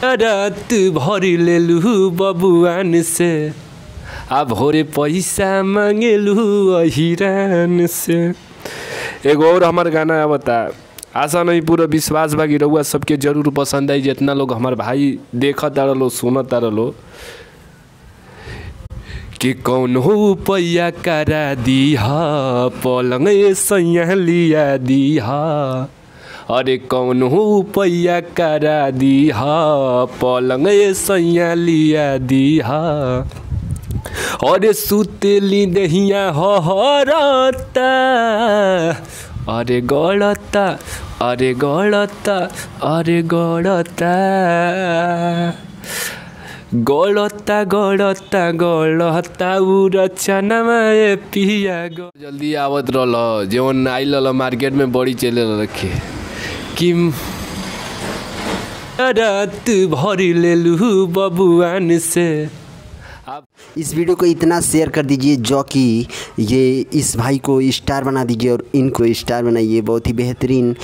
रात भरी लेलू बबुआन से आ भोरे पैसा मांगेलू अहिरान से। एगो और हमार गाना आवता, आशा नहीं पूरा विश्वास बा कि रउआ सबके जरूर पसंद आई। जितना लोग हमार भाई देखत तारलो सुनत तारलो कि कौन हो पैया करा दीहा पलंग सैया लिया दीहा। अरे कौन हो पैया करा दीहा पलंग सैया लिया दीहा। अरे सुतेली दहिया हरता अरे गड़ता अरे गड़ता अरे गड़ता गड़ता गड़ता गड़ता उरचना में पिया। जल्दी आवत रहल जौन आइल मार्केट में बड़ी चले रखे कि रात भरी लेलू बबुआन से। आप इस वीडियो को इतना शेयर कर दीजिए जो कि ये इस भाई को स्टार बना दीजिए और इनको स्टार बनाइए, बहुत ही बेहतरीन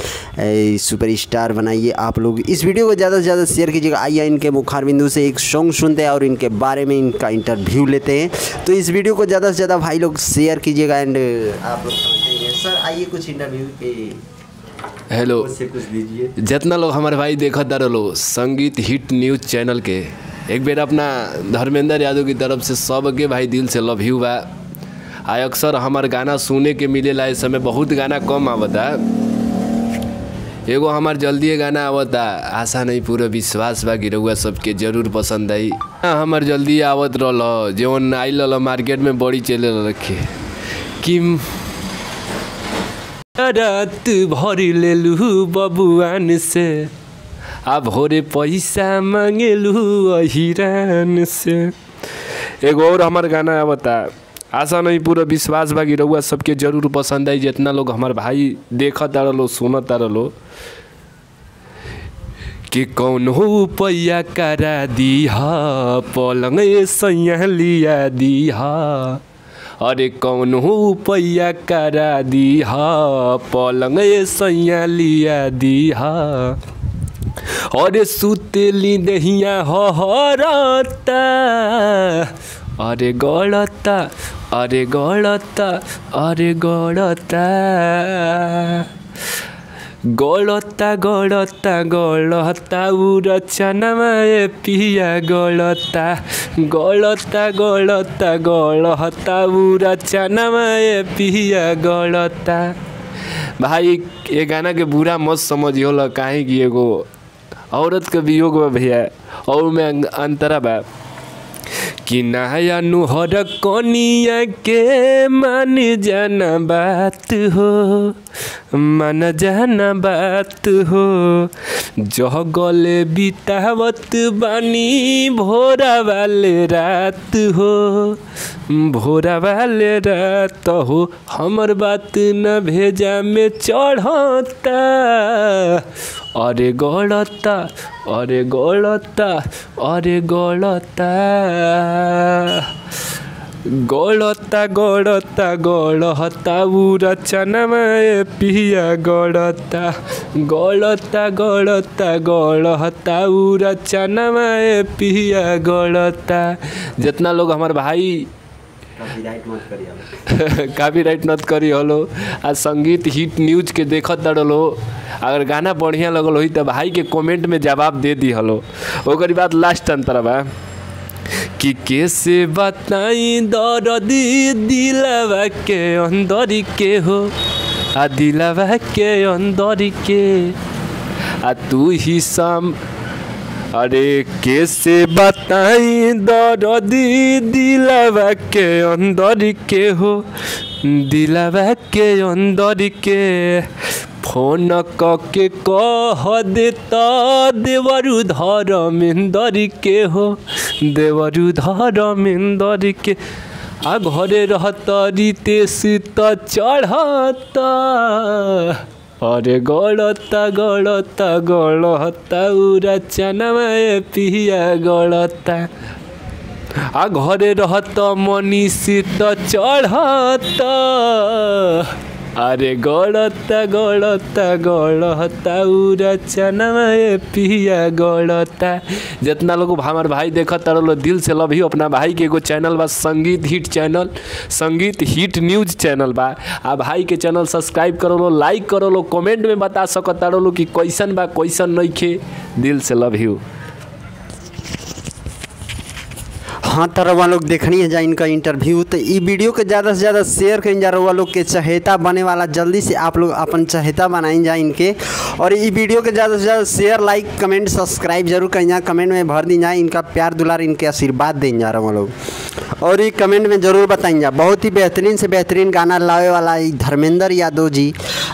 सुपर स्टार बनाइए आप लोग। इस वीडियो को ज़्यादा से ज़्यादा शेयर कीजिएगा। आइए इनके मुखारबिंदु से एक सॉन्ग सुनते हैं और इनके बारे में इनका इंटरव्यू लेते हैं। तो इस वीडियो को ज़्यादा से ज़्यादा भाई लोग शेयर कीजिएगा एंड आप लोग समझेंगे। सर आइए कुछ इंटरव्यू के हेलो से कुछ दीजिए। जितना लोग हमारे भाई देखत रहो संगीत हिट न्यूज़ चैनल के, एक बेर अपना धर्मेंद्र यादव की तरफ से सबके भाई दिल से लव यू बा। आय अक्सर हमार गाना सुने के मिलेला, इस समय बहुत गाना कम आवता। एगो हमार जल्दी गाना आवता, आशा नहीं पूरा विश्वास बा कि रउआ सबके जरूर पसंद आई। हमार जल्दी आवत रहल जौन आइल मार्केट में बड़ी चले रखे कि रात भरी लेलू बबुआन से आ भोरे पैसा मांगेलू अहिरान से। एगो और हमार गाना आवता, आशा नहीं पूरा विश्वास बा कि रउआ सबके जरूर पसंद आई। जितना लोग हमार भाई देखत तारलो सुनत तारलो कि कौन हो पैया करा दीहा पलंग सैया लिया दीहा। अरे कौन हो पैया करा दीहा पलंग सैया लिया दीहा। अरे सुतेली दहिया हरता अरे गड़ता अरे गड़ता अरे गड़ता गड़ता गड़ता गड़ता उरचना में पिया गड़ता गड़ता गड़ता गड़ता उरचना में पिया गड़ता। भाई ये गाना के बुरा मत समझियो काहे कि एगो औरत के वियोग बा भैया और में अंतरा बा कि नया नुहर कनिया के मान जाना बात हो मान जाना बात हो। जह गले बितावत बानी भोरा वाले रात हो भोरा वाले रात हो। हमर बात न भेजा में चढ़ता अरे गड़ता अरे गड़ता अरे गड़ता गड़ता गड़ता गड़ता उरचना में पिया गड़ता गड़ता गड़ता गड़ता उरचना में पिया गड़ता। जितना लोग हमारे भाई कॉपीराइट मत करी हलो आ संगीत हिट न्यूज़ के देखत रहो, अगर गाना बढ़िया लगल हो तो भाई के कमेंट में जवाब दे दी हलो। ओकरी बाद लास्ट अंतर बा कि कैसे बताई दर्द दिलवा के अंदर के हो आ दिलवा के अंदर के आ तू ही सम। अरे कैसे बताई दर्द दिलवा के अंदर के हो दिलवा के अंदर के। फोन के कह देता देवरु धर्मेंद्र के हो देवरु धर्मेंद्र के। आ घरे रहता रितेश त चढ़ता अरे गड़ता गड़ता गड़ता उरचना में पिया गड़ता। आ घरे रहता मनीष त चढ़ता अरे गड़ता गड़ता गड़ता रचनवा पिया गड़ता। जितना लोग हमार भाई देखत तारो दिल से लव यू। अपना भाई के एगो चैनल बा संगीत हिट चैनल, संगीत हिट न्यूज़ चैनल बा। आ भाई के चैनल सब्सक्राइब करो लो, लाइक करो लो, कमेंट में बता सकत तारो लो कि कैसन बा कैसन नइखे। दिल से लव यू। हाँ तो रउआ लोग देखनी है जा इनका इंटरव्यू। तो ये वीडियो के ज़्यादा से ज़्यादा शेयर करें जा, रउआ लोग के चहेता बने वाला जल्दी से आप लोग अपन चहेता बनाइन जा इनके। और ये वीडियो के ज़्यादा से ज़्यादा शेयर, लाइक, कमेंट, सब्सक्राइब जरूर करें जा। कमेंट में भर दी जाए इनका प्यार दुलार, इनके आशीर्वाद दें जा रहा लोग। और ये कमेंट में ज़रूर बताएं जा बहुत ही बेहतरीन से बेहतरीन गाना लावे वाला धर्मेंद्र यादव जी,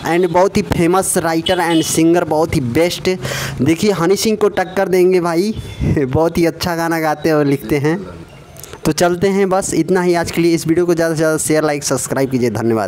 एंड बहुत ही फेमस राइटर एंड सिंगर, बहुत ही बेस्ट। देखिए हनी सिंह को टक्कर देंगे भाई, बहुत ही अच्छा गाना गाते और लिखते हैं। तो चलते हैं, बस इतना ही आज के लिए। इस वीडियो को ज़्यादा से ज़्यादा शेयर, लाइक, सब्सक्राइब कीजिए। धन्यवाद।